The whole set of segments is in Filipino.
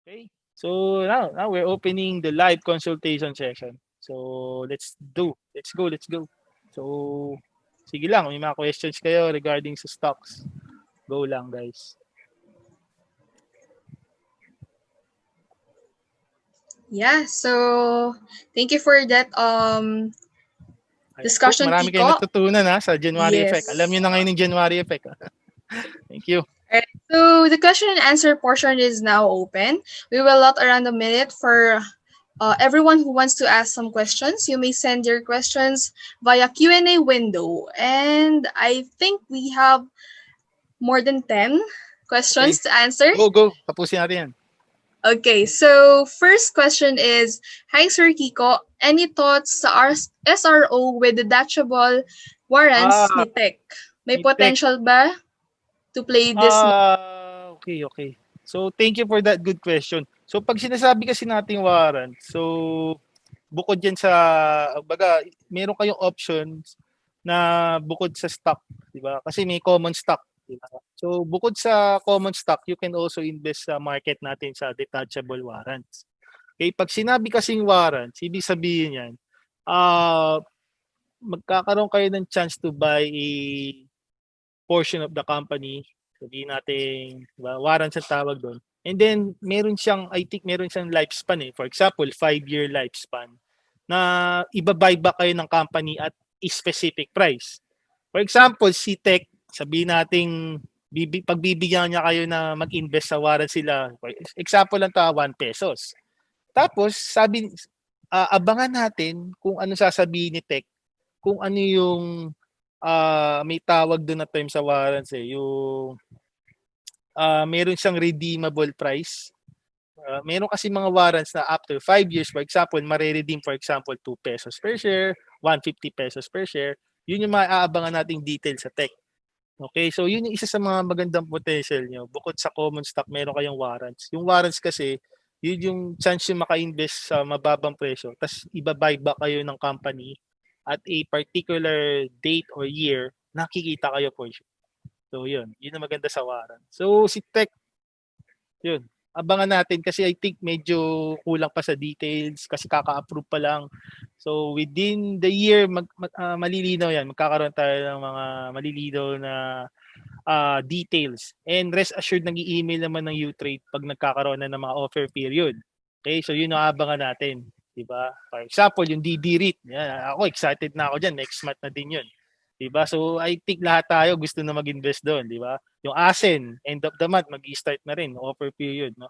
Okay. So now we're opening the live consultation session. So let's go. So sige lang, may mga questions kayo regarding sa stocks. Go lang, guys. Yeah, so thank you for that discussion, Marami Kiko. kayong natutunan sa January Yes. effect. Alam niyo na ngayon yung January effect. Thank you. Alright, so the question and answer portion is now open. We will allot around a minute for everyone who wants to ask some questions. You may send your questions via Q&A window. And I think we have more than 10 questions to answer. Go. Tapusin natin yan. Okay, so first question is, hi Sir Kiko, any thoughts sa SRO with detachable warrants ni Tech? May potential ba to play this? Okay. So thank you for that good question. So pag sinasabi kasi nating warrant, so bukod yan sa, baga, meron kayong options na bukod sa stock, di ba? Kasi may common stock, di ba? So bukod sa common stock, you can also invest sa market natin sa detachable warrants. Okay, pag sinabi kasing warrants, ibig sabihin yan, magkakaroon kayo ng chance to buy a portion of the company. Sabihin natin, diba, warrants ang tawag doon. And then, I think meron siyang lifespan For example, 5-year lifespan na iba-buy back kayo ng company at a specific price. For example, si Tech, sabihin natin, pagbibigyan niya kayo na mag-invest sa warrant sila. Example lang ito, 1 pesos. Tapos, abangan natin kung ano sasabihin ni Tech, kung ano yung may tawag doon na term sa warrants yung meron siyang redeemable price. Meron kasi mga warrants na after 5 years, for example, mare-redeem for example 2 pesos per share, 150 pesos per share. Yun yung maaabangan nating details sa Tech. Okay, so yun yung isa sa mga magandang potential nyo. Bukod sa common stock, meron kayong warrants. Yung warrants kasi, yun yung chance yung maka-invest sa mababang presyo. Tapos iba-buy back kayo ng company at a particular date or year, nakikita kayo for sure. So yun ang maganda sa warrant. So si Tech, yun, abangan natin kasi I think medyo kulang pa sa details kasi kaka-approve pa lang. So within the year, malilinaw yan. Magkakaroon tayo ng mga malilinaw na details. And rest assured, nag-i-email naman ng UTrade pag nagkakaroon na ng mga offer period. Okay, so yun ang abangan natin. Diba? For example, yung DD REIT. Yan, ako excited na ako dyan. Next month na din yun. Diba? So I think lahat tayo gusto na mag-invest doon. Diba? Yung ASEN, end of the month, mag-start na rin. Offer period. No?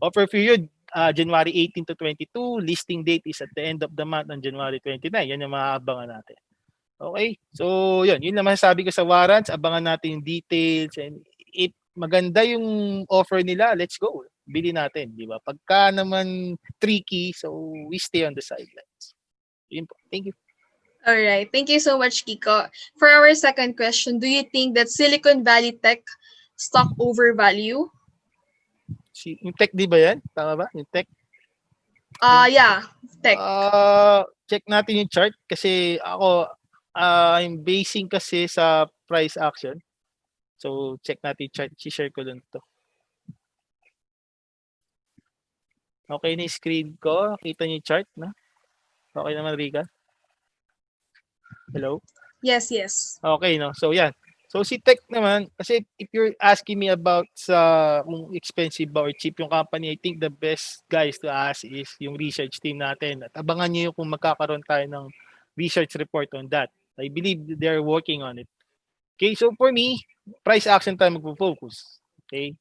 Offer period, January 18 to 22. Listing date is at the end of the month on January 29. Yan yung maabangan natin. Okay? So, yun naman sabi ko sa warrants. Abangan natin yung details. And if maganda yung offer nila, let's go. Bili natin, di ba? Pagka naman tricky, so we stay on the sidelines. Yun po. Thank you. All right. Thank you so much, Kiko. For our second question, do you think that Silicon Valley Tech stock overvalue? Yung Tech, di ba yan? Tama ba? Yung Tech? Yeah. Tech. Check natin yung chart kasi ako, I'm basing kasi sa price action. So, check natin yung chart. I-share ko lang to. Okay na yung screen ko. Kita niyo yung chart, no? Okay naman, Rika? Hello? Yes. Okay, no? So, yan. So, si Tech naman, kasi if you're asking me about kung expensive ba or cheap yung company, I think the best guys to ask is yung research team natin. At abangan nyo yung kung magkakaroon tayo ng research report on that. I believe they're working on it. Okay, so for me, price action tayo magpo-focus. Okay?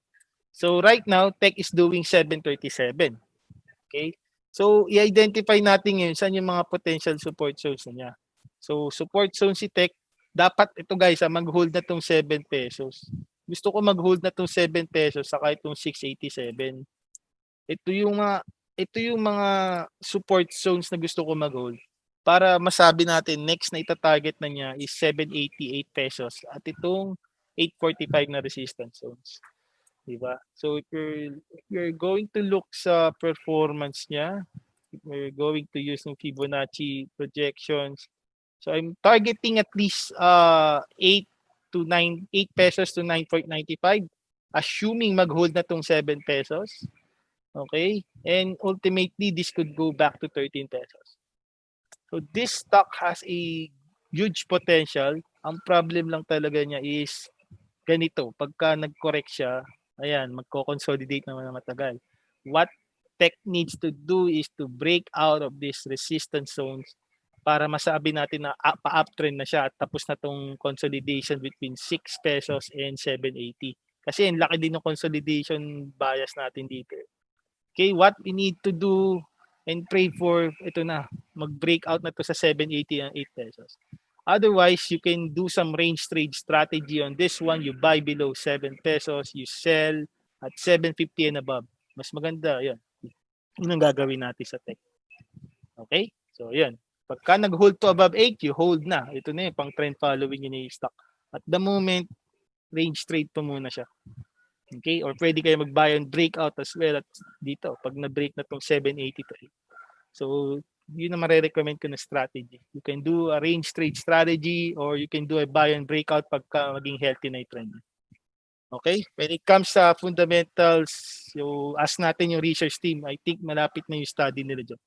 So, right now, Tech is doing 737. Okay? So, i-identify natin ngayon saan yung mga potential support zones niya. So, support zone si Tech, dapat ito guys, mag-hold na tong 7 pesos. Gusto ko mag-hold na tong 7 pesos saka itong 687. Ito yung mga support zones na gusto ko mag-hold para masabi natin next na ita-target na niya is 788 pesos at itong 845 na resistance zones. Diba? So if you're going to look sa performance niya, if we're going to use ng Fibonacci projections, so I'm targeting at least 8 pesos to 9.95, assuming mag-hold na tong 7 pesos. Okay? And ultimately, this could go back to 13 pesos. So this stock has a huge potential. Ang problem lang talaga niya is ganito, pagka nag-correct siya, ayan, magko-consolidate naman na matagal. What tech needs to do is to break out of these resistance zones para masabi natin na pa-uptrend na siya at tapos na tong consolidation between 6 pesos and 7.80. Kasi ang laki din ng consolidation bias natin dito. Okay, what we need to do and pray for, ito na, mag-breakout na to sa 7.80 and 8 pesos. Otherwise, you can do some range trade strategy on this one. You buy below 7 pesos, you sell at 7.50 and above. Mas maganda, yun. Yun ang gagawin natin sa tech. Okay? So, yun. Pagka nag-hold to above 8, you hold na. Ito na yung pang trend following yun yung stock. At the moment, range trade pa muna siya. Okay? Or pwede kayo mag-buy on breakout as well at dito. Pag na-break na tong 780 to 8. So, yun na marirecommend ko na strategy. You can do a range trade strategy or you can do a buy and breakout pagka maging healthy na yung trend. Okay? When it comes sa fundamentals, so ask natin yung research team. I think malapit na yung study nila dyan.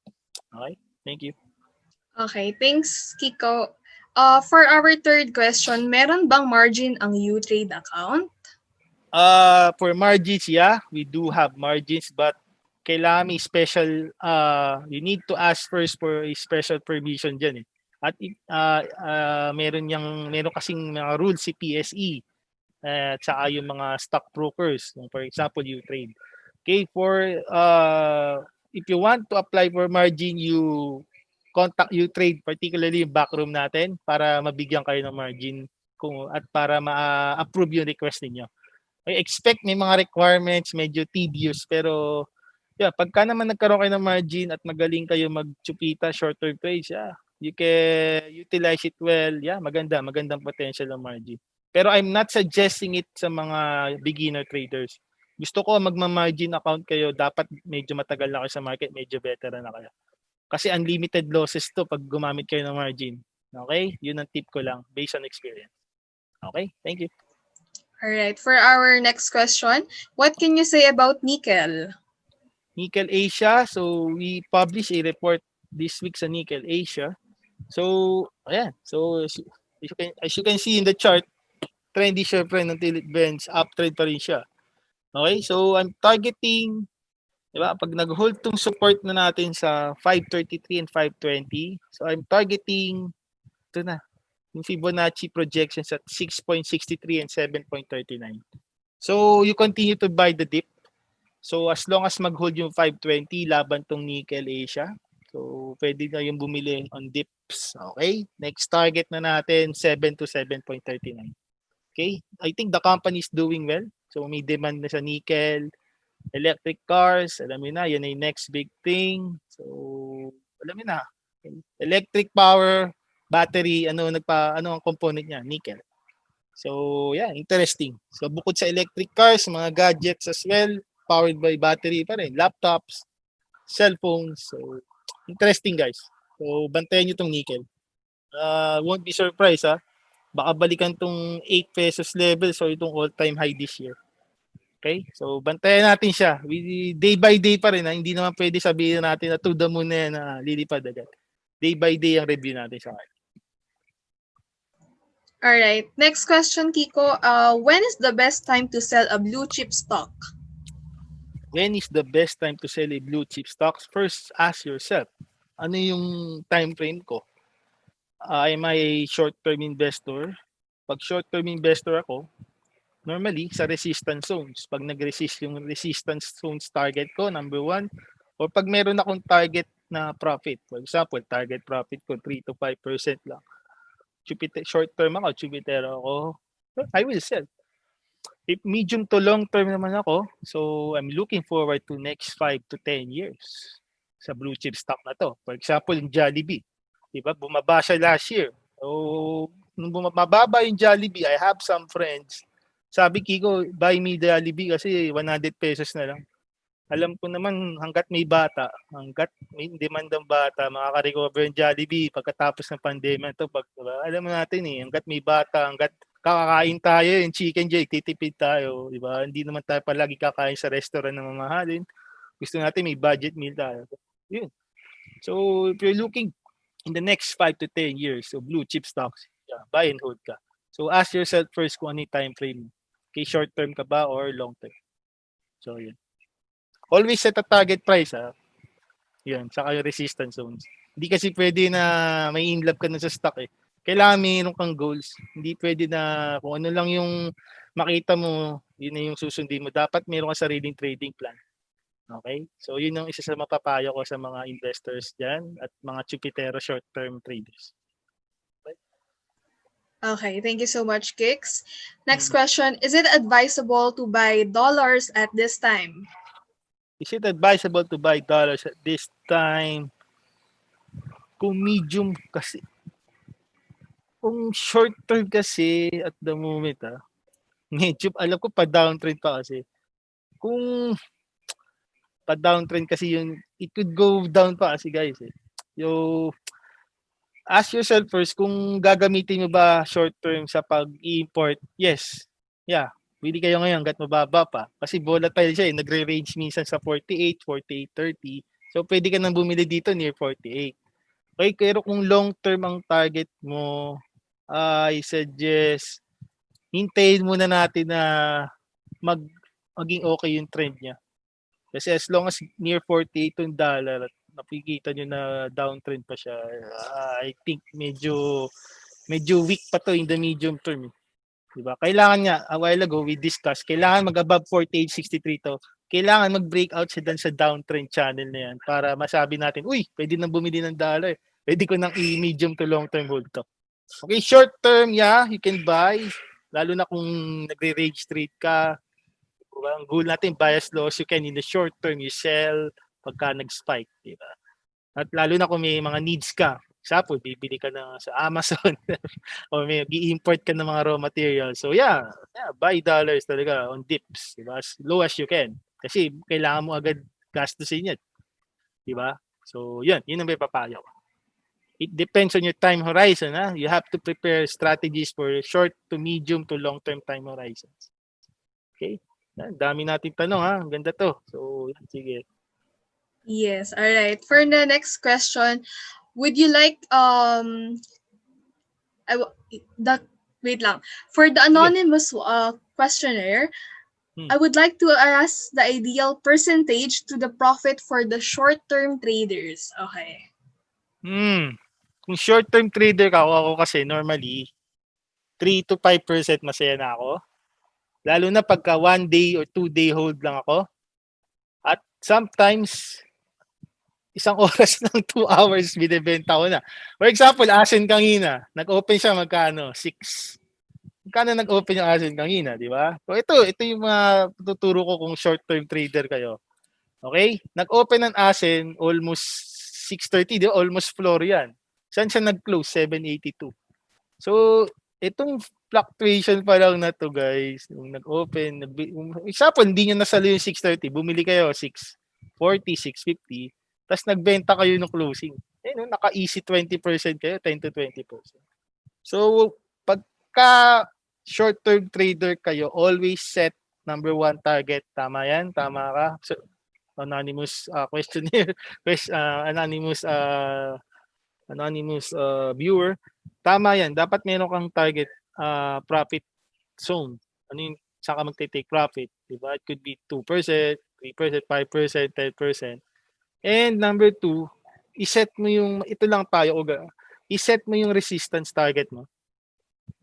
Okay? Thank you. Okay, thanks, Kiko. For our third question, meron bang margin ang UTrade account? For margins, yeah, we do have margins, but kailangan may special, you need to ask first for a special permission dyan eh. At meron kasing mga rules si PSE at saka yung mga stock brokers, for example, UTrade. Okay, if you want to apply for margin, you contact UTrade, particularly yung backroom natin para mabigyan kayo ng margin at para ma-approve yung request ninyo. I expect may mga requirements, medyo tedious, pero yeah, pagka naman nagkaroon kayo ng margin at magaling kayo mag-chupita, short-term trades, yeah, you can utilize it well. Yeah, magandang potential ng margin. Pero I'm not suggesting it sa mga beginner traders. Gusto ko magma-margin account kayo, dapat medyo matagal na kayo sa market, medyo veteran na kayo. Kasi unlimited losses to pag gumamit kayo ng margin. Okay? Yun ang tip ko lang based on experience. Okay? Thank you. All right, for our next question, what can you say about nickel? Nickel Asia. So we publish a report this week sa Nickel Asia. So ayan. So as you can see in the chart, trendy siya friend until it bends, uptrend pa rin siya. Okay? So I'm targeting, di ba? Pag nag-hold tong support na natin sa 533 and 520. So I'm targeting ito na, yung Fibonacci projections at 6.63 and 7.39. So you continue to buy the dip. So as long as mag-hold yung 520 laban tong Nickel Asia. So pwede na yung bumili on dips. Okay? Next target na natin 7 to 7.39. Okay? I think the company is doing well. So may demand na sa nickel, electric cars, alam mo na, yan ay next big thing. So alam mo na, electric power, battery, ano ang component niya? Nickel. So yeah, interesting. So bukod sa electric cars, mga gadgets as well, powered by battery pa rin, laptops, cellphones. So interesting guys. So bantayan nyo tong nickel. Won't be surprised ha. Baka balikan tong 8 pesos level, so itong all-time high this year. Okay? So bantayan natin siya. Day by day pa rin ha. Hindi naman pwede sabihin natin na to the moon na yan na lilipad agad. Day by day ang review natin sa akin. All right, next question, Kiko. When is the best time to sell a blue chip stock? When is the best time to sell a blue chip stocks? First, ask yourself, ano yung time frame ko? Am I a short-term investor? Pag short-term investor ako, normally sa resistance zones. Pag nag-resist yung resistance zones target ko, number 1, or pag meron akong target na profit, for example, target profit ko 3 to 5% lang. Short-term ako, chupitero ako, I will sell. If medium to long term naman ako, so I'm looking forward to next 5 to 10 years sa blue chip stock na to. For example, yung Jollibee. Diba? Bumaba siya last year. So, nung mababa yung Jollibee, I have some friends. Sabi, Kiko, buy me Jollibee kasi 100 pesos na lang. Alam ko naman, hanggat may bata, hanggat may demand ng bata, makaka-recover yung Jollibee pagkatapos ng pandemya to. Alam mo natin hanggat may bata, hanggat kakakain tayo, yung chicken joy, titipid tayo, di ba? Hindi naman tayo palagi kakain sa restaurant na mamahalin. Gusto natin may budget meal tayo. Yun. So, if you're looking in the next 5 to 10 years, so blue chip stocks, yeah, buy and hold ka. So, ask yourself first kung ano yung time frame. Okay, short term ka ba or long term? So, yun. Always set a target price, ha. Yun, saka yung resistance zones. Hindi kasi pwede na may in love ka na sa stock eh. Kailangan mayroon kang goals. Hindi pwede na kung ano lang yung makita mo, yun na yung susundin mo. Dapat mayroon ka sariling trading plan. Okay? So, yun yung isa sa mapapayo ko sa mga investors dyan at mga chupitero short-term traders. Okay, thank you so much, Kix. Next question, is it advisable to buy dollars at this time? Is it advisable to buy dollars at this time? Kung medium kasi, kung short term kasi at the moment medyo alam ko pa downtrend pa kasi. Kung pa downtrend kasi yung it could go down pa kasi guys eh. Yo, ask yourself first kung gagamitin mo ba short term sa pag-import. Yes. Yeah. Bili kayo ngayon hanggat mababa pa. Kasi volatile siya eh. Nagre-range minsan sa 48, 48, 30. So, pwede ka nang bumili dito near 48. Okay, pero kung long term ang target mo, I suggest hintayin muna natin na maging okay yung trend niya. Kasi as long as near 48 yung dollar at nakikita nyo na downtrend pa siya, I think medyo weak pa to in the medium term. Diba? Kailangan nga, a while ago we discussed, kailangan mag-above 48.63 to. Kailangan mag-breakout siya dun sa downtrend channel na yan para masabi natin, uy, pwede nang bumili ng dollar. Pwede ko nang i-medium to long term hold to. Okay, short term, yeah, you can buy. Lalo na kung nagre-range trade ka. Diba? Ang goal natin, bias loss, you can in the short term, you sell pagka nag-spike. Diba? At lalo na kung may mga needs ka. Example, bibili ka na sa Amazon o may i-import ka ng mga raw materials. So yeah, buy dollars talaga on dips. Diba? As low as you can. Kasi kailangan mo agad gastusin yan. Diba? So yun ang may papayo. It depends on your time horizon. You have to prepare strategies for short to medium to long-term time horizons. Okay? Dami nating tanong Ang ganda to. So, sige. Yes, all right. For the next question, would you like wait lang. For the anonymous questionnaire, I would like to ask the ideal percentage to the profit for the short-term traders. Okay. Kung short-term trader ka, ako kasi normally 3 to 5% masaya na ako. Lalo na pagka 1 day or 2 day hold lang ako. At sometimes, isang oras lang 2 hours binibenta ko na. For example, Asin kanina, nag-open siya magkano? 6. Magkano nag-open yung Asin kanina, di ba? So ito yung mga tuturo ko kung short-term trader kayo. Okay? Nag-open ng Asin almost 6:30, di ba? Almost floor yan. Saan siya nag-close? 782. So, itong fluctuation pa lang na to guys, nung nag-open, example, hindi nyo nasalo yung 6:30, bumili kayo 6:40, 6:50, tapos nagbenta kayo ng closing. Naka-easy 20% kayo, 10 to 20%. So, pagka short-term trader kayo, always set number 1 target. Tama yan? Tama ka? So, anonymous questionnaire, anonymous viewer. Tama yan. Dapat meron kang target profit zone. Ano yung saka magte-take profit? Diba? It could be 2%, 3%, 5%, 10%. And number 2, iset mo yung, ito lang tayo, iset mo yung resistance target mo.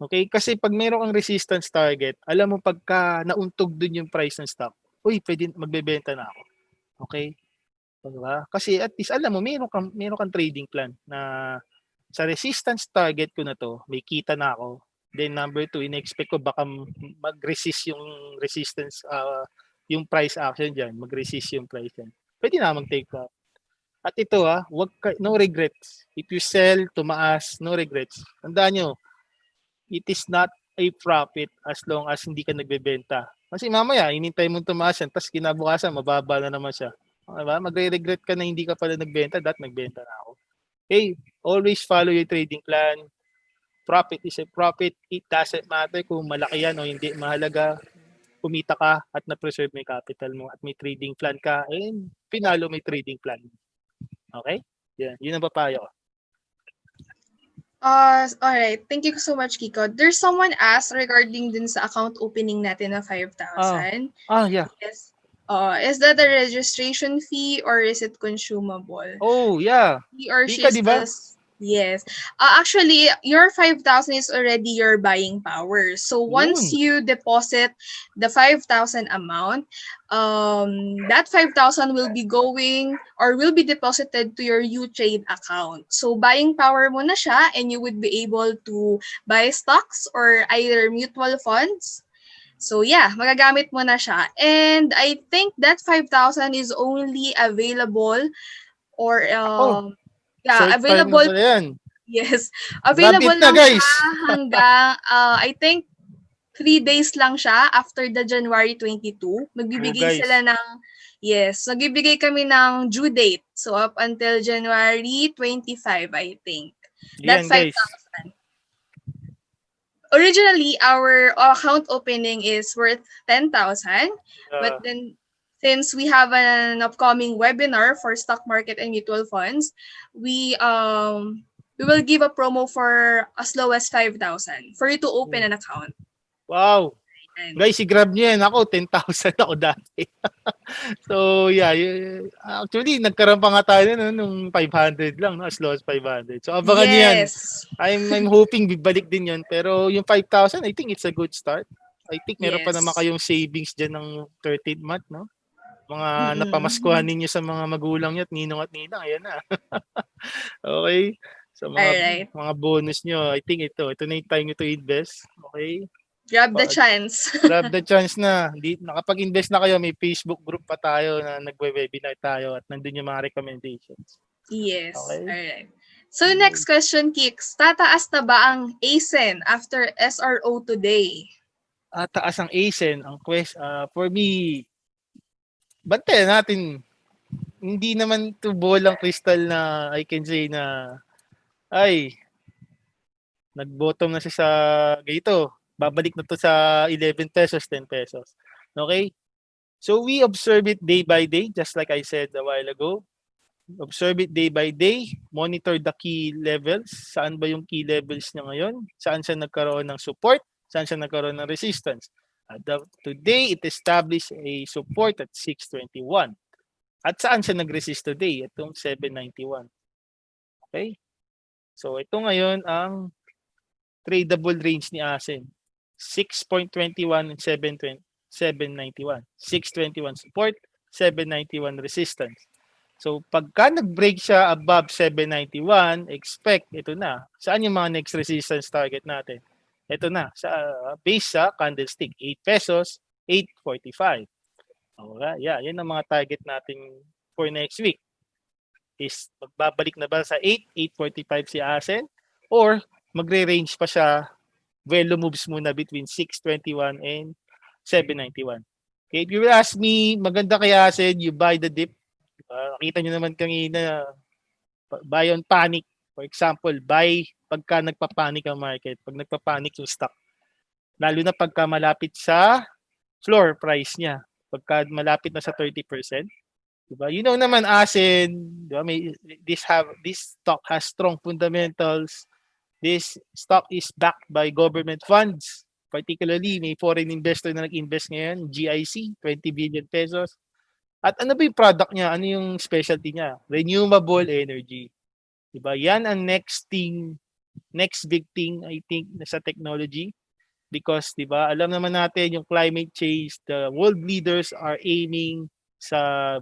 Okay? Kasi pag meron kang resistance target, alam mo pagka nauntog dun yung price ng stock, uy, pwede magbebenta na ako. Okay? Diba? Kasi at least alam mo, meron kang trading plan na sa resistance target ko na to, may kita na ako. Then number 2, in-expect ko baka mag-resist yung resistance, yung price action dyan, mag-resist yung price dyan. Pwede na mag-take profit. At ito no regrets. If you sell, tumaas, no regrets. Tandaan nyo, it is not a profit as long as hindi ka nagbebenta. Kasi mamaya, inintay mo tumaas yan, tapos kinabukasan, mababa na naman siya. Diba? Magre-regret ka na hindi ka pala nagbenta, nagbenta na ako. Okay, always follow your trading plan. Profit is a profit. It doesn't matter kung malaki yan o hindi. Mahalaga, kumita ka at na-preserve mo yung capital mo at may trading plan ka and pinalo may trading plan. Okay? Yan, yun ang papayo ko. Alright. Thank you so much, Kiko. There's someone asked regarding dun sa account opening natin na 5,000. Yeah. Yes. Is that a registration fee or is it consumable? Oh, yeah. He or Di she ka, di ba? yes. Actually, your 5,000 is already your buying power. So once Yun. you deposit the 5,000 amount, that 5,000 will be going or will be deposited to your UTrade account. So buying power mo na siya and you would be able to buy stocks or either mutual funds. So yeah, magagamit mo na siya. And I think that 5,000 is only available or Short time na available. pala yan. Yes. Grab Available it na, lang guys. siya hanggang I think 3 days lang siya after the January 22. Magbibigay guys. sila ng magbibigay kami ng due date. So up until January 25, I think. Yan, That's guys. 5,000. Originally, our account opening is worth 10,000, but then since we have an upcoming webinar for stock market and mutual funds, we will give a promo for as low as 5,000 for you to open an account. Wow. And Guys, i-grab nyo yan. Ako, 10,000 ako dati. So, yeah. Actually, nagkaroon pa nga tayo nung 500 lang, no? As low as 500. So, abangan nyo yan. yes. I'm hoping bibalik din yun. Pero yung 5,000, I think it's a good start. I think meron pa Yes. naman kayong savings dyan ng 13th month, no? Mga Mm-mm. napamaskuhan ninyo sa mga magulang nyo at ninong at ninang. Ayan na. Okay? So, Alright. mga bonus nyo, I think ito na yung time nyo to invest. Okay? Grab the chance. Grab the chance na. Nakapag-invest na kayo, may Facebook group pa tayo na nagwe-webinar tayo at nandun yung mga recommendations. Yes. Okay. Alright. So next question, Kix. Tataas na ba ang ASIN after SRO today? Taas ang ASIN. Ang for me, bantayan natin. Hindi naman to bolang crystal na I can say na nag-bottom na siya sa ganito. Babalik na to sa 11 pesos, 10 pesos. Okay? So we observe it day by day, just like I said a while ago. Observe it day by day. Monitor the key levels. Saan ba yung key levels niya ngayon? Saan siya nagkaroon ng support? Saan siya nagkaroon ng resistance? Today, it established a support at 621. At saan siya nag-resist today? Itong 791. Okay? So ito ngayon ang tradable range ni ASIN. 6.21 and 791. 621 support, 791 resistance. So pagka nag-break siya above 791, expect ito na. Saan yung mga next resistance target natin? Ito na, sa base sa candlestick, 8 pesos, 8.45. Okay, yeah, yan ang mga target natin for next week. Is magbabalik na ba sa 8.45 si ASIN or magre-range pa siya, value moves muna between 621 and 791. Okay, if you will ask me, maganda kaya ASIN, you buy the dip. Nakita nyo naman kanina, buy on panic. For example, buy pagka nagpapanik ang market, pag nagpapanik yung stock. Lalo na pagka malapit sa floor price niya, pagka malapit na sa 30%. Diba? You know naman ASIN, diba? This stock has strong fundamentals. This stock is backed by government funds. Particularly, may foreign investor na nag-invest ngayon, GIC, 20 billion pesos. At ano ba yung product niya? Ano yung specialty niya? Renewable energy. Diba? Yan ang next big thing, I think, sa technology. Because, diba, alam naman natin yung climate change, the world leaders are aiming sa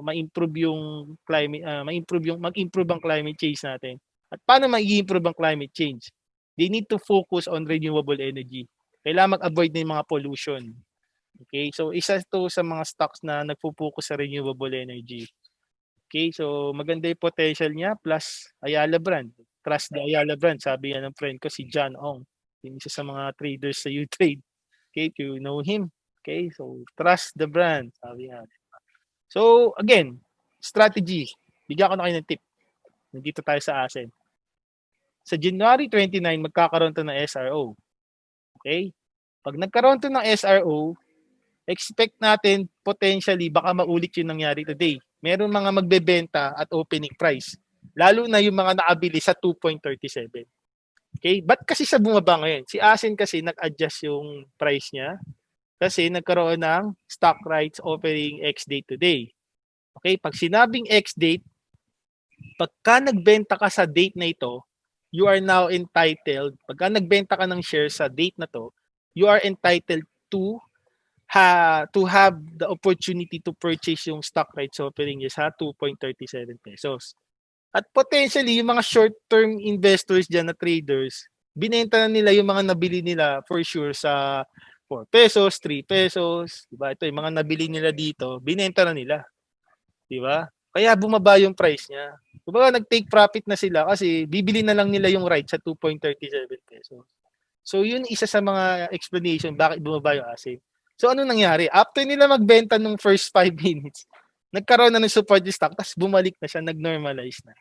ma-improve yung climate, mag-improve ang climate change natin. At paano mag-improve ang climate change? They need to focus on renewable energy. Kailangan mag-avoid ng mga pollution. Okay, so isa to sa mga stocks na nagpo-focus sa renewable energy. Okay, so maganda yung potential niya plus Ayala brand. Trust the Ayala brand, sabi yan ng friend ko si John Ong. Yung isa sa mga traders sa UTrade. Okay, if you know him. Okay, so trust the brand, sabi yan. So again, strategy. Bigyan ko na kayo ng tip. Nandito tayo sa ASIN. Sa January 29, magkakaroon to ng SRO. Okay? Pag nagkaroon to ng SRO, expect natin potentially baka maulit yung nangyari today. Meron mga magbebenta at opening price. Lalo na yung mga nakabili sa 2.37. Okay? Ba't kasi sa bumaba ngayon? Si Asin kasi nag-adjust yung price niya kasi nagkaroon ng stock rights offering X date today. Okay? Pag sinabing X date, pagka nagbenta ka sa date na ito, you are now entitled, pagka nagbenta ka ng shares sa date na to, you are entitled to have the opportunity to purchase yung stock rights offering niya sa 2.37 pesos. At potentially, yung mga short-term investors dyan na traders, binenta na nila yung mga nabili nila for sure sa 4 pesos, 3 pesos. Diba? Ito, yung mga nabili nila dito, binenta na nila. Diba? Kaya bumaba yung price niya. Kumbaga, nag-take profit na sila kasi bibili na lang nila yung right sa 2.37 pesos. So, yun isa sa mga explanation bakit bumaba yung ASIC. So, ano nangyari? After nila magbenta nung first 5 minutes, nagkaroon na ng support stock, tapos bumalik na siya, nag-normalize na.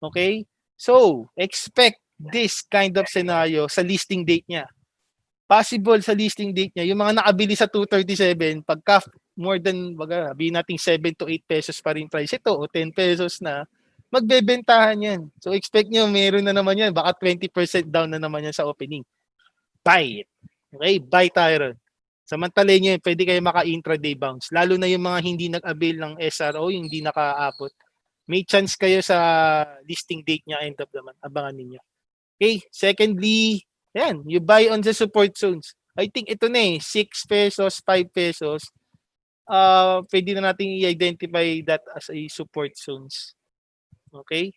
Okay? So, expect this kind of scenario sa listing date niya. Possible sa listing date niya, yung mga nakabili sa 237, pagka more than, sabihin natin 7 to 8 pesos pa rin price ito, o 10 pesos na, magbebentahan yan. So, expect nyo, meron na naman yan. Baka 20% down na naman yan sa opening. Buy it. Okay? Buy tayo ron. Samantalin nyo, pwede kayo maka-intraday bounce. Lalo na yung mga hindi nag-avail ng SRO, yung hindi nakaabot. May chance kayo sa listing date niya end of the month. Abangan ninyo. Okay? Secondly, yan, you buy on the support zones. I think ito na 6 pesos, 5 pesos. Pwede na natin i-identify that as a support zones. Okay?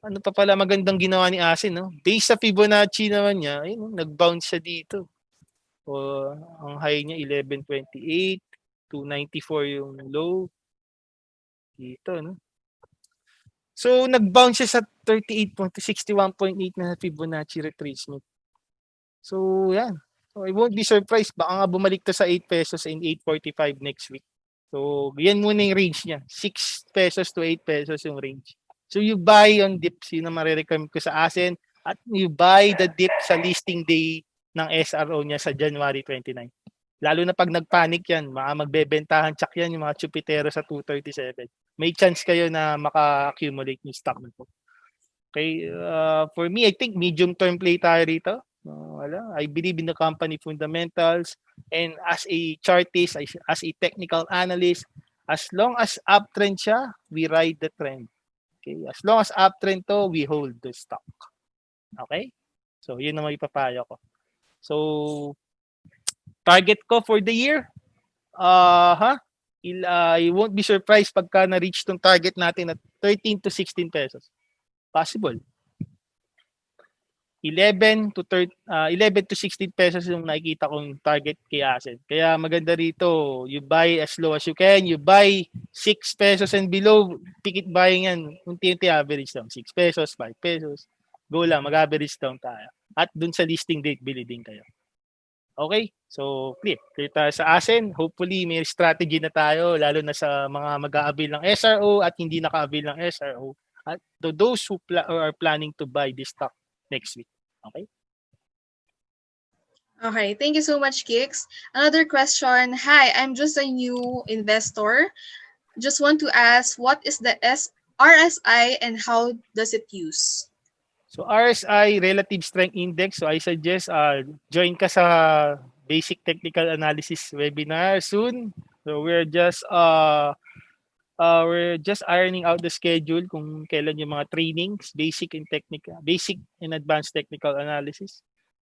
Ano pa pala magandang ginawa ni Asin, no? Based sa Fibonacci naman niya, ayun, nag-bounce siya dito. O, ang high niya 1128, 294 yung low. Dito, no? So, nag-bounce siya sa 38.61.8 na Fibonacci retracement. So, yan. So, I won't be surprised. Baka nga bumalik to sa 8 pesos and 8.45 next week. So, yan muna yung range niya. 6 pesos to 8 pesos yung range. So, you buy on dips. Yun ang marirecommend ko sa Asin. At you buy the dip sa listing day ng SRO niya sa January 29. Lalo na pag nagpanic yan, magbebentahan tsak yan yung mga chupitero sa 237. May chance kayo na maka-accumulate yung stock na po. Okay, for me, I think medium-term play tayo rito. I believe in the company fundamentals, and as a chartist, as a technical analyst, as long as uptrend siya, we ride the trend. Okay, as long as uptrend to, we hold the stock. Okay, so yun ang ipapayo ko. So, target ko for the year, I won't be surprised pagka na-reach tong target natin at 13 to 16 pesos. Possible. 11 to 16 pesos yung nakikita kong target kay Asset. Kaya maganda rito, you buy as low as you can, you buy 6 pesos and below, ticket buying yan, unti-unti average down, 6 pesos, 5 pesos, go lang, mag-average down tayo. At dun sa listing date, bili din kayo. Okay? So, clear tayo sa ASEN. Hopefully, may strategy na tayo, lalo na sa mga mag-a-avail ng SRO at hindi naka-avail ng SRO. At to those who are planning to buy this stock next week. Okay? Okay, thank you so much, Kix. Another question. Hi, I'm just a new investor. Just want to ask, what is the RSI and how does it use? So RSI, Relative Strength Index. So I suggest join ka sa Basic Technical Analysis webinar soon. So we're just ironing out the schedule kung kailan yung mga trainings, basic and advanced technical analysis.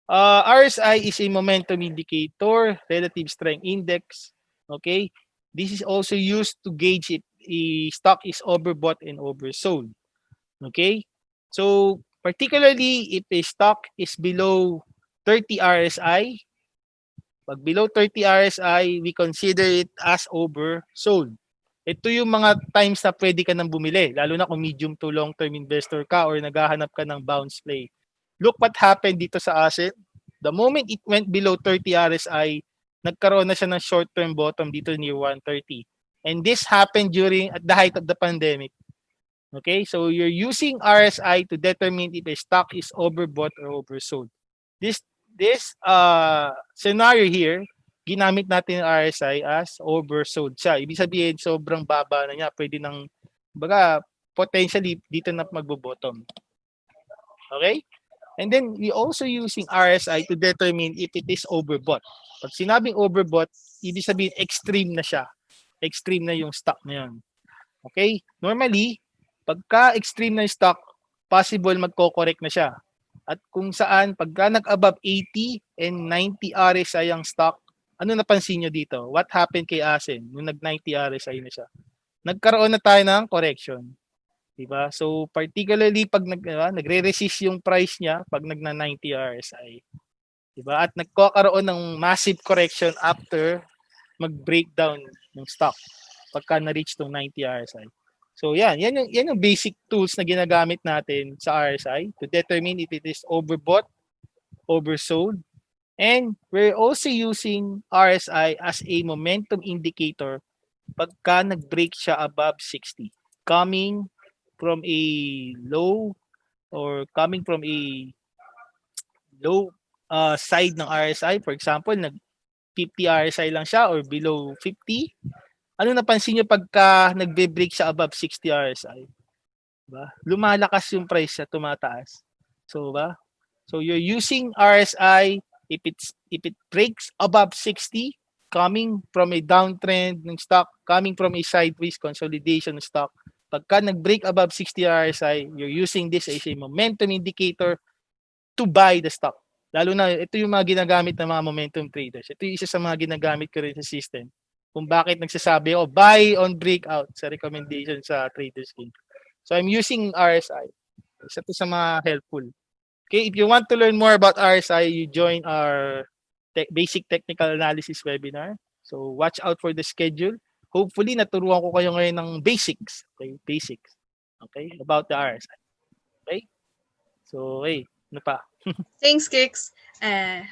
RSI is a momentum indicator, relative strength index. Okay, this is also used to gauge if a stock is overbought and oversold. Okay, so particularly if a stock is below 30 RSI, pag below 30 RSI, we consider it as oversold. Ito yung mga times na pwede ka nang bumili, lalo na kung medium to long term investor ka or naghahanap ka ng bounce play. Look what happened dito sa asset. The moment it went below 30 RSI, nagkaroon na siya ng short-term bottom dito near 130. And this happened at the height of the pandemic. Okay, so you're using RSI to determine if a stock is overbought or oversold. This this scenario here, ginamit natin yung RSI as oversold siya. Ibig sabihin, sobrang baba na niya. Pwede nang, baga, potentially, dito na magbo-bottom. Okay? And then, we also using RSI to determine if it is overbought. Pag sinabing overbought, ibig sabihin, extreme na siya. Extreme na yung stock na yun. Okay? Normally, pagka extreme na yung stock, possible magko-correct na siya. At kung saan, pagka nag-above 80 and 90 RSI ang stock, ano napansin nyo dito? What happened kay Asen? Nung nag-90 RSI na siya. Nagkaroon na tayo ng correction. Diba? So, particularly pag nagre-resist yung price niya pag nagna-90 RSI. Diba? At nagkakaroon ng massive correction after mag-breakdown ng stock pagka na-reach tong 90 RSI. So, yan yung basic tools na ginagamit natin sa RSI to determine if it is overbought, oversold, and we're also using RSI as a momentum indicator pagka nag-break siya above 60. Coming from a low or coming from a low side ng RSI, for example, nag 50 RSI lang siya or below 50, ano napansin niyo pagka nagbe-break siya above 60 RSI? Diba? Lumalakas yung price sa tumataas. So, ba? So, you're using RSI if it breaks above 60, coming from a downtrend ng stock, coming from a sideways consolidation ng stock. Pagka nag-break above 60 RSI, you're using this as a momentum indicator to buy the stock. Lalo na, ito yung mga ginagamit ng mga momentum traders. Ito yung isa sa mga ginagamit ko rin sa system. Kung bakit nagsasabi ako, buy on breakout sa recommendation sa Traders King. So, I'm using RSI. Isa to sa mga helpful. Okay, if you want to learn more about RSI, you join our basic technical analysis webinar. So, watch out for the schedule. Hopefully, naturuan ko kayo ngayon ng basics. Okay, basics. Okay, about the RSI. Okay? So, hey, ano pa? Thanks, Kix.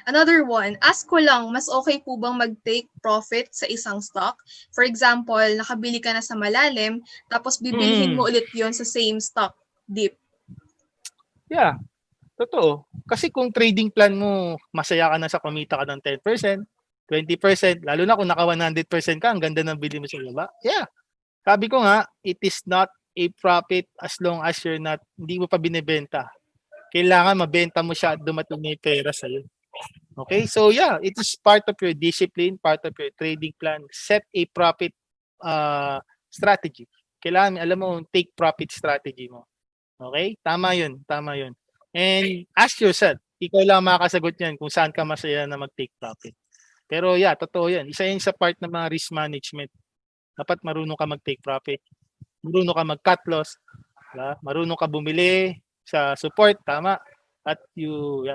Another one, ask ko lang, mas okay po bang mag-take profit sa isang stock? For example, nakabili ka na sa malalim, tapos bibilhin mo ulit yon sa same stock, dip. Yeah, totoo. Kasi kung trading plan mo, masaya ka na sa kumita ka ng 10%, 20%, lalo na kung naka 100% ka, ang ganda ng bili mo sa baba. Yeah. Sabi ko nga, it is not a profit as long as you're not, hindi mo pa binibenta. Kailangan mabenta mo siya at dumating na yung pera sa'yo. Okay? So yeah, it is part of your discipline, part of your trading plan. Set a profit strategy. Kailangan, alam mo, take profit strategy mo. Okay? Tama yun. Tama yun. And ask yourself, ikaw lang makakasagot yan kung saan ka masaya na mag-take profit. Pero yeah, totoo yan. Isa yan sa part ng mga risk management. Dapat marunong ka mag-take profit. Marunong ka mag-cut loss. Diba? Marunong ka bumili sa support, tama. At yun.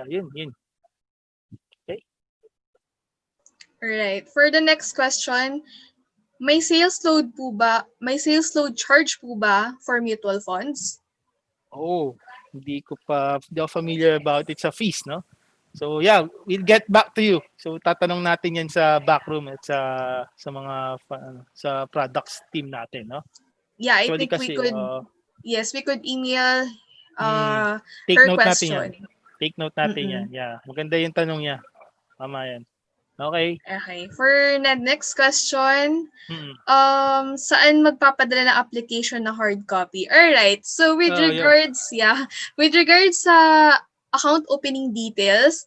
Okay. Alright. For the next question, may sales load charge po ba for mutual funds? Oh, hindi ako familiar about it sa fees, no? So yeah, we'll get back to you. So tatanong natin yan sa backroom at sa mga sa products team natin, no? Yeah, I Actually, think we could email take her note question. natin yan. Take note natin yan. Yeah, maganda yung tanong niya. Tama yan. Okay. Okay. For the next question, saan magpapadala ng application na hard copy? Alright. So with regards sa account opening details,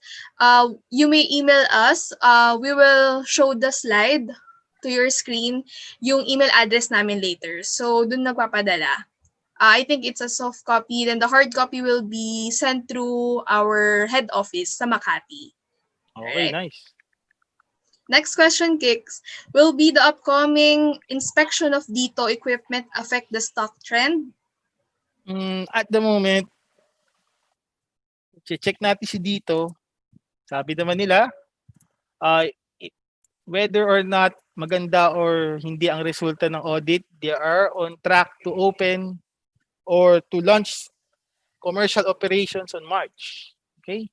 you may email us. We will show the slide to your screen yung email address namin later. So dun nagpapadala. I think it's a soft copy. Then the hard copy will be sent through our head office sa Makati. Okay, Right. nice. Next question, Kix. Will be the upcoming inspection of Dito equipment affect the stock trend? At the moment, check natin si Dito. Sabi naman nila, whether or not maganda or hindi ang resulta ng audit, they are on track to open or to launch commercial operations on March. Okay?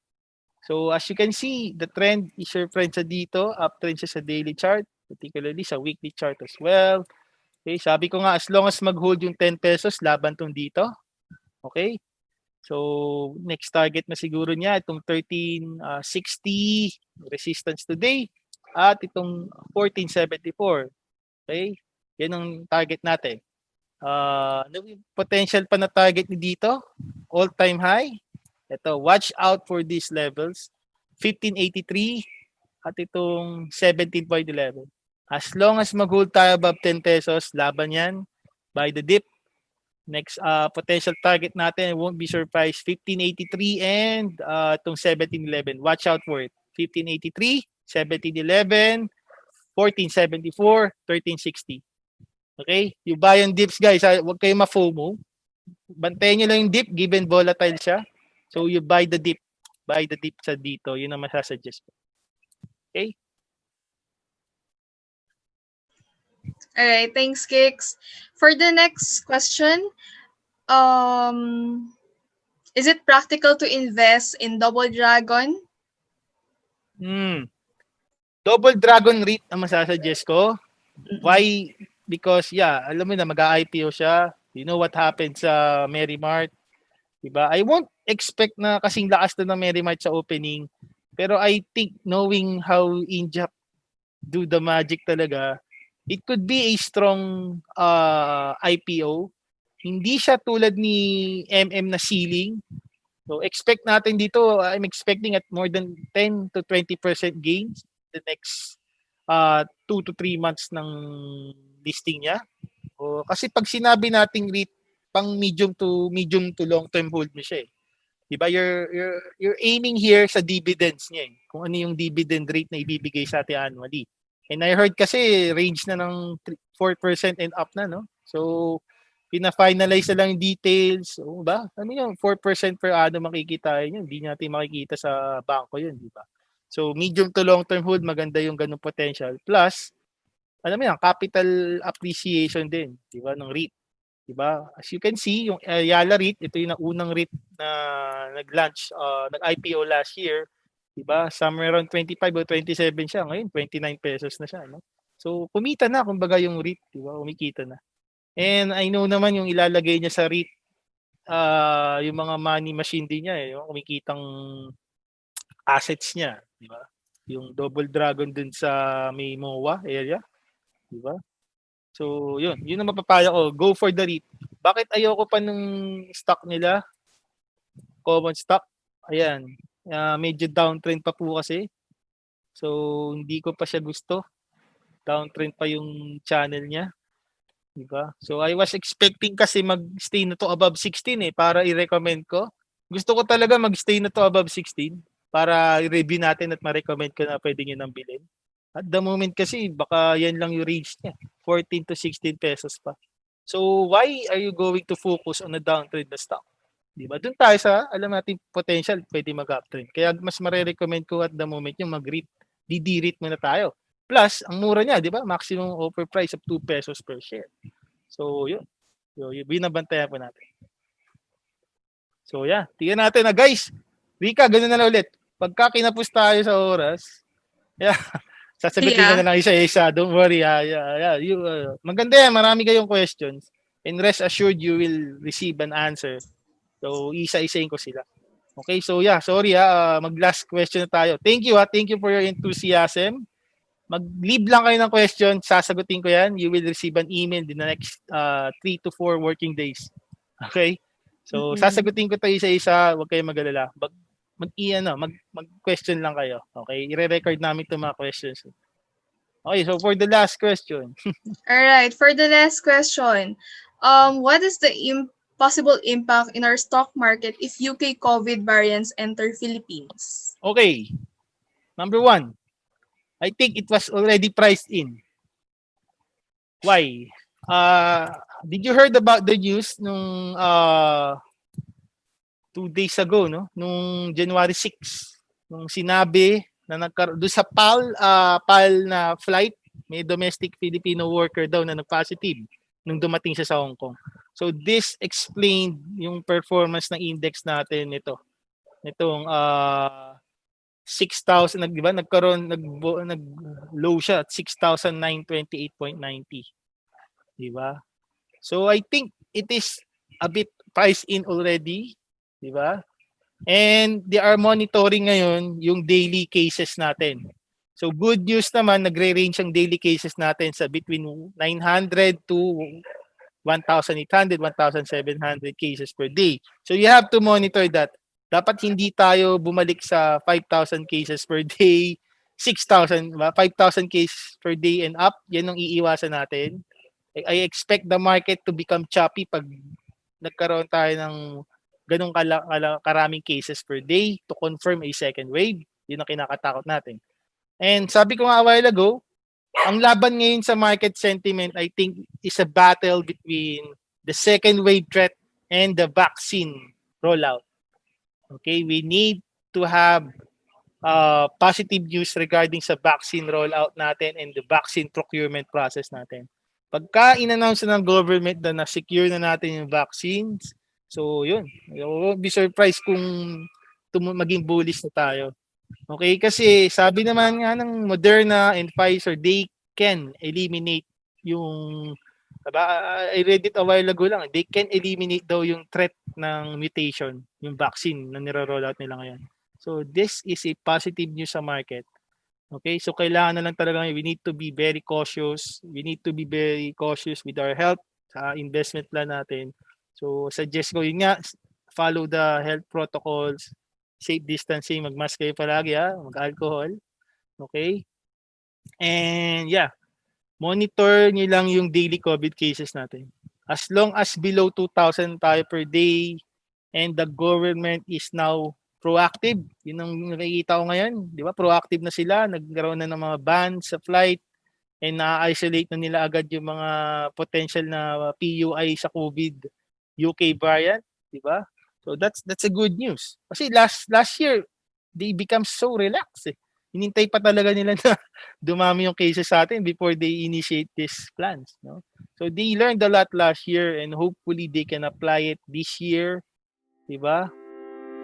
So as you can see, the trend is your friend sa dito, uptrend siya sa daily chart, particularly sa weekly chart as well. Okay, sabi ko nga, as long as mag-hold yung 10 pesos, laban tong dito. Okay? So, next target na siguro niya, itong 1360 resistance today at itong 1474. Okay? Yan ang target natin. Ano yung potential pa na target ni dito? All-time high. Ito, watch out for these levels. 1583 at itong 17.11. As long as mag-hold tayo above 10 pesos, laban yan. By the dip. Next potential target natin, won't be surprised, 1583 and itong 1711. Watch out for it. 1583, 1711, 1474, 1360. Okay? You buy on dips, guys. Huwag kayo ma-FOMO. Bantayan nyo lang yung dip given volatile siya. So you buy the dip. Buy the dip sa dito. Yun ang masasuggest ko. Okay? Alright, thanks, Kicks. For the next question, is it practical to invest in Double Dragon? Double Dragon REIT ang masasuggest ko. Why? Because, alam mo na, mag-IPO siya. You know what happened sa Merrimart. Diba? I won't expect na kasing lakas na ng Merrimart sa opening. Pero I think knowing how Injap do the magic talaga, it could be a strong IPO. Hindi siya tulad ni MM na ceiling. So expect natin dito, I'm expecting at more than 10 to 20% gains the next 2 to 3 months ng listing niya. Kasi pag sinabi nating REIT, pang medium to long term hold mo siya eh. Diba? You're aiming here sa dividends niya eh. Kung ano yung dividend rate na ibibigay sa atin annually. And I heard kasi range na ng 4% and up na, no? So, pina-finalize na lang yung details. Ba? Ano yun? 4% per annum makikita yun. Hindi natin makikita sa bangko yun, di ba? So, medium to long-term hold, maganda yung ganung potential. Plus, alam mo yan, capital appreciation din, di ba, ng REIT. Di ba? As you can see, yung Ayala REIT, ito yung unang REIT na nag-launch, nag-IPO last year. Diba? Somewhere around 25 o 27 siya. Ngayon, 29 pesos na siya. No? So, kumita na, kumbaga yung REIT. Diba? Umikita na. And I know naman yung ilalagay niya sa REIT, yung mga money machine din niya. Yung kumikitang assets niya. Diba? Yung Double Dragon dun sa may MOA area. Diba? So, yun. Yun ang mapapaya ko. Go for the REIT. Bakit ayoko pa nung stock nila? Common stock. Ayan. Medyo downtrend pa po kasi. So, hindi ko pa siya gusto. Downtrend pa yung channel niya. Diba? So, I was expecting kasi mag-stay na to above 16 para i-recommend ko. Gusto ko talaga mag-stay na to above 16 para i-review natin at ma-recommend ko na pwede nyo nang bilhin. At the moment kasi, baka yan lang yung range niya. 14 to 16 pesos pa. So, why are you going to focus on a downtrend na stock? Diba? Doon tayo sa, alam natin, potential, pwede mag-uptrend. Kaya mas marirecommend ko at the moment yung mag-REIT. Didi-REIT muna tayo. Plus, ang mura niya, di ba? Maximum offer price of 2 pesos per share. So, yun. So, binabantayan po natin. So, tingnan natin na, guys. Rika, ganun na lang ulit. Pagka kinapos tayo sa oras, sasagutin ko na lang isa-isa. Don't worry. Maganda yan. Marami kayong questions. And rest assured, you will receive an answer. So, isa-isain ko sila. Okay, so sorry mag-last question na tayo. Thank you Thank you for your enthusiasm. Mag-leave lang kayo ng question, sasagutin ko yan. You will receive an email in the next 3 to 4 working days. Okay? So, sasagutin ko tayo isa-isa. Huwag kayong mag-alala. Mag-question lang kayo. Okay? I-record namin itong mga questions. Okay, so for the last question. Alright, for the last question. What is the possible impact in our stock market if UK COVID variants enter Philippines? Okay. Number 1, I think it was already priced in. Why? Did you heard about the news nung 2 days ago, no? Nung January 6, nung sinabi na doon sa PAL na flight, may domestic Filipino worker daw na nag-positive nung dumating siya sa Hong Kong. So this explained yung performance ng index natin nito. Nitong 6,000 nag-low siya at 6,928.90. Di ba? So I think it is a bit priced in already. di ba? And they are monitoring ngayon yung daily cases natin. So good news naman, nagre-range ang daily cases natin sa between 900 to 1,800, 1,700 cases per day. So you have to monitor that. Dapat hindi tayo bumalik sa 5,000 cases per day, 6,000, 5,000 cases per day and up. Yan ang iiwasan natin. I expect the market to become choppy pag nagkaroon tayo ng ganong karaming cases per day to confirm a second wave. Yun ang kinakatakot natin. And sabi ko nga a while ago, ang laban ngayon sa market sentiment, I think, is a battle between the second wave threat and the vaccine rollout. Okay, we need to have positive news regarding sa vaccine rollout natin and the vaccine procurement process natin. Pagka in-announce ng government na na-secure na natin yung vaccines, so yun, you won't be surprised kung maging bullish na tayo. Okay, kasi sabi naman nga ng Moderna and Pfizer, they can eliminate yung, I read it a while ago lang, they can eliminate daw yung threat ng mutation, yung vaccine na niro-roll out nila ngayon. So this is a positive news sa market. Okay, so kailangan na lang talaga, we need to be very cautious. We need to be very cautious with our health, sa investment plan natin. So suggest ko yun nga, follow the health protocols, safe distancing, mag-mask kayo palagi, mag-alcohol. Okay? And yeah, monitor nyo lang yung daily COVID cases natin. As long as below 2,000 tayo per day and the government is now proactive, yun ang nakikita ko ngayon, di ba? Proactive na sila, nagkaroon na ng mga bans sa flight and na-isolate na nila agad yung mga potential na PUI sa COVID UK variant, di ba? So that's a good news. Kasi last year, they become so relaxed. Hinintay pa talaga nila na dumami yung cases sa atin before they initiate these plans. No? So they learned a lot last year and hopefully they can apply it this year. Diba?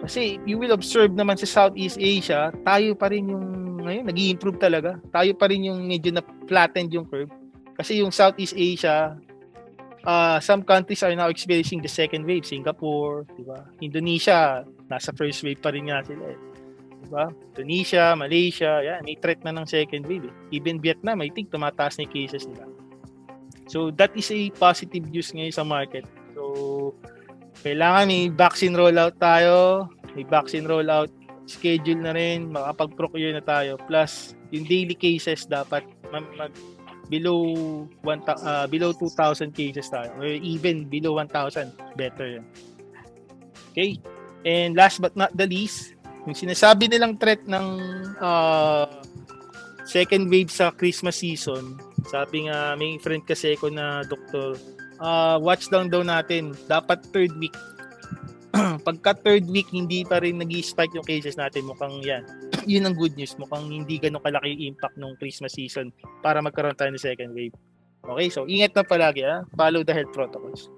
Kasi you will observe naman sa Southeast Asia, tayo pa rin yung ngayon, nag-i-improve talaga. Tayo pa rin yung medyo na-flattened yung curve. Kasi yung Southeast Asia, some countries are now experiencing the second wave. Singapore, diba? Indonesia, nasa first wave pa rin nga sila. Diba? Indonesia, Malaysia, yan, may threat na ng second wave. Even Vietnam, I think, tumataas na yung cases nila. So, that is a positive news ngayon sa market. So, kailangan may vaccine rollout tayo. May vaccine rollout schedule na rin. Makapag-procure na tayo. Plus, yung daily cases dapat below 2,000 cases tayo. Or even below 1,000. Better yan. Okay? And last but not the least, yung sinasabi nilang threat ng second wave sa Christmas season, sabi nga, may friend kasi ko na doktor, watch lang daw natin, dapat third week. Pagka third week, hindi pa rin nag-spike yung cases natin, mukhang yan. Yun ang good news, mukhang hindi ganun kalaki yung impact ng Christmas season para magkaroon tayo ng second wave. Okay, so ingat na palagi, follow the health protocols.